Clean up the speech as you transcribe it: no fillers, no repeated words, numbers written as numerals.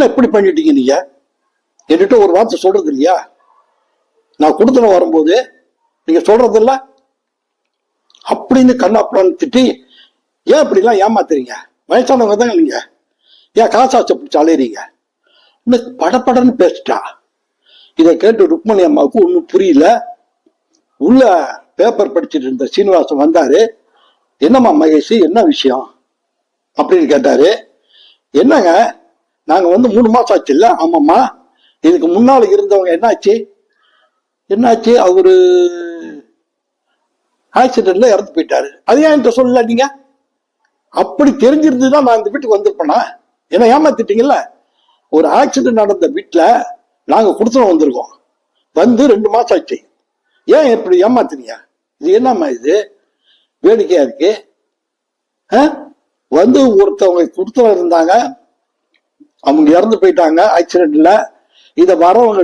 எப்படி பண்ணிட்டீங்க நீங்க? என்கிட்ட ஒரு வார்த்தை சொல்றது இல்லையா? நான் கொடுத்தன வரும்போது நீங்க சொல்றது இல்ல அப்படின்னு கண்ணாப்படான்னு திட்டி, ஏன் இப்படிலாம் ஏமாத்துறீங்க? வயசானவங்க தாங்க நீங்க, ஏன் காசாச்சை பிடிச்சி அலையறீங்க? படப்படன்னு பேசிட்டா. இதை கேட்டு ருக்மணி அம்மாவுக்கு ஒன்றும் புரியல. உள்ள பேப்பர் படிச்சுட்டு இருந்த சீனிவாசன் வந்தாரு. என்னம்மா மகேஷ், என்ன விஷயம் அப்படின்னு கேட்டாரு. என்னங்க, நாங்க வந்து 3 மாசம் ஆச்சு இல்ல? ஆமாம்மா. இதுக்கு முன்னால இருந்தவங்க என்னாச்சு? அவரு ஆக்சிடென்ட்ல இறந்து போயிட்டாரு. அது ஏன் என்கிட்ட சொல்லல நீங்க? அப்படி தெரிஞ்சிருந்துதான் நான் இந்த வீட்டுக்கு வந்திருப்பேனா? என்ன ஏமாத்திட்டீங்கல்ல. ஒரு ஆக்சிடென்ட் நடந்த வீட்டுல நாங்க கொடுத்துட வந்திருக்கோம். வந்து 2 மாசம் ஆச்சு. ஏன் எப்படி ஏமாத்துறீங்க? இது என்னம்மா இது வேடிக்கையா இருக்கு? வந்து ஒருத்தவங்க கொடுத்துட இருந்தாங்க, அவங்க இறந்து போயிட்டாங்க ஆக்சிடென்ட்ல. இதை வரவங்க